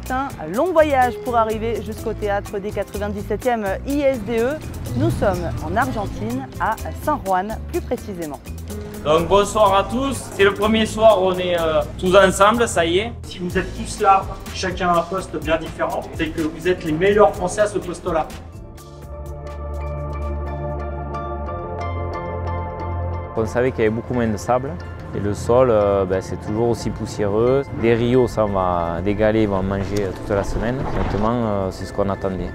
certains, long voyage pour arriver jusqu'au théâtre des 97e ISDE. Nous sommes en Argentine, à San Juan plus précisément. Donc bonsoir à tous, c'est le premier soir où on est tous ensemble, ça y est. Si vous êtes tous là, chacun à un poste bien différent, c'est que vous êtes les meilleurs Français à ce poste-là. On savait qu'il y avait beaucoup moins de sable et le sol c'est toujours aussi poussiéreux. Des rios, ça on va dégaler, on va en manger toute la semaine. Honnêtement, c'est ce qu'on attendait.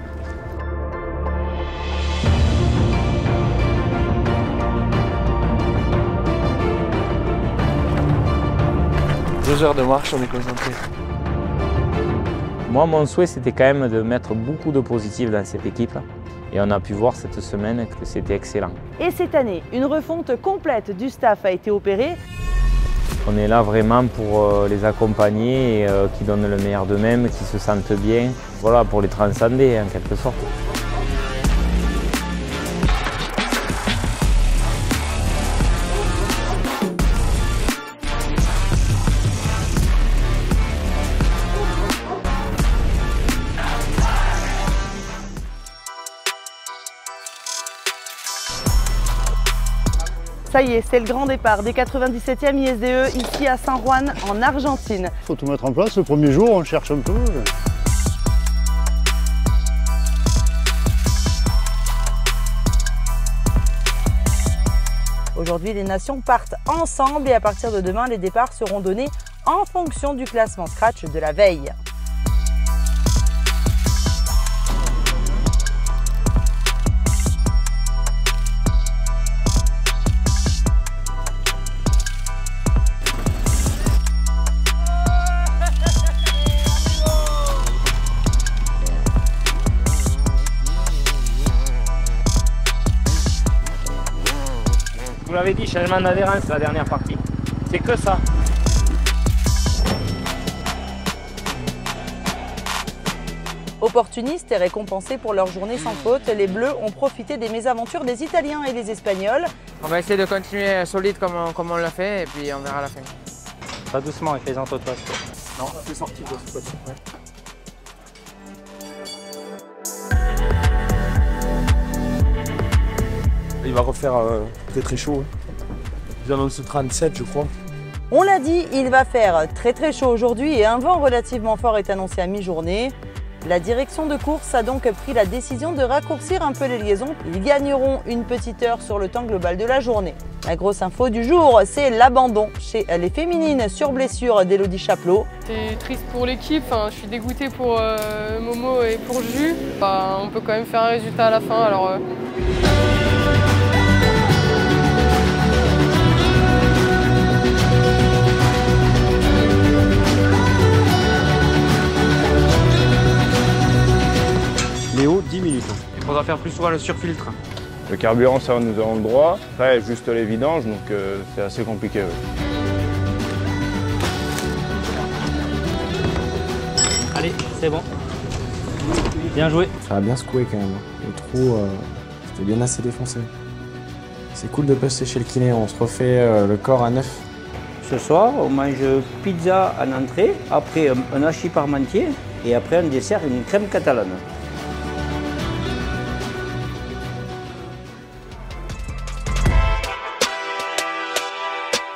Deux heures de marche, on est concentré. Moi, mon souhait, c'était quand même de mettre beaucoup de positifs dans cette équipe. Et on a pu voir cette semaine que c'était excellent. Et cette année, une refonte complète du staff a été opérée. On est là vraiment pour les accompagner et qui donnent le meilleur d'eux-mêmes, qui se sentent bien. Voilà, pour les transcender en quelque sorte. Ça y est, c'est le grand départ des 97e ISDE ici à San Juan en Argentine. Il faut tout mettre en place. Le premier jour, on cherche un peu. Aujourd'hui, les nations partent ensemble et à partir de demain, les départs seront donnés en fonction du classement Scratch de la veille. Vous l'avez dit, changement d'adhérence, la dernière partie. C'est que ça. Opportunistes et récompensés pour leur journée sans faute, les Bleus ont profité des mésaventures des Italiens et des Espagnols. On va essayer de continuer solide comme on l'a fait et puis on verra à la fin. Pas doucement avec les entotos. Non, c'est sorti de ce côté. Ouais. Il va refaire très chaud. Ils annoncent 37, je crois. On l'a dit, il va faire très chaud aujourd'hui et un vent relativement fort est annoncé à mi-journée. La direction de course a donc pris la décision de raccourcir un peu les liaisons. Ils gagneront une petite heure sur le temps global de la journée. La grosse info du jour, c'est l'abandon chez les féminines sur blessure d'Élodie Chaplot. C'est triste pour l'équipe, je suis dégoûtée pour Momo et pour Jus. On peut quand même faire un résultat à la fin. Alors, Léo, 10 minutes. Il faudra faire plus souvent le surfiltre. Le carburant, ça nous avons le droit. Après, juste les vidanges, donc c'est assez compliqué. Oui. Allez, c'est bon. Bien joué. Ça a bien secoué quand même. Le trou, c'était bien assez défoncé. C'est cool de passer chez le kiné, on se refait le corps à neuf. Ce soir, on mange pizza en entrée, après un hachis parmentier et après un dessert, une crème catalane.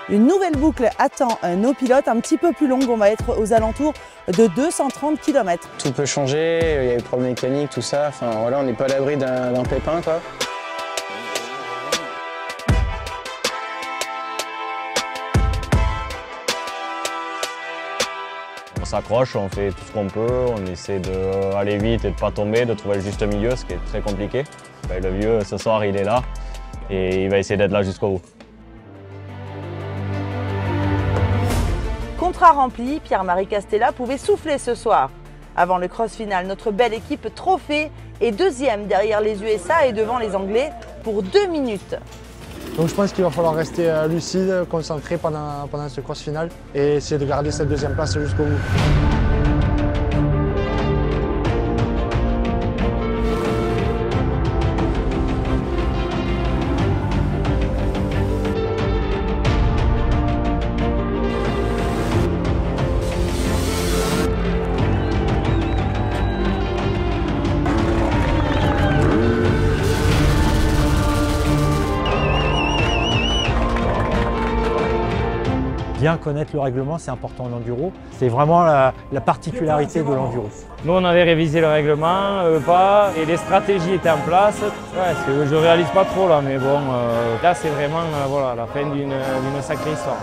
Une nouvelle boucle attend nos pilotes, un petit peu plus longue, on va être aux alentours de 230 km. Tout peut changer, il y a des problèmes mécaniques, tout ça. Enfin voilà, on n'est pas à l'abri d'un pépin quoi. On s'accroche, on fait tout ce qu'on peut, on essaie d'aller vite et de ne pas tomber, de trouver le juste milieu, ce qui est très compliqué. Le vieux, ce soir, il est là et il va essayer d'être là jusqu'au bout. Contrat rempli, Pierre-Marie Castella pouvait souffler ce soir. Avant le cross final, notre belle équipe trophée est deuxième derrière les USA et devant les Anglais pour 2 minutes. Donc je pense qu'il va falloir rester lucide, concentré pendant ce cross final et essayer de garder cette deuxième place jusqu'au bout. Bien connaître le règlement, c'est important en enduro. C'est vraiment la particularité de l'enduro. Nous, on avait révisé le règlement, pas, et les stratégies étaient en place. Ouais, je ne réalise pas trop là, mais bon, là, c'est vraiment voilà, la fin d'une sacrée histoire.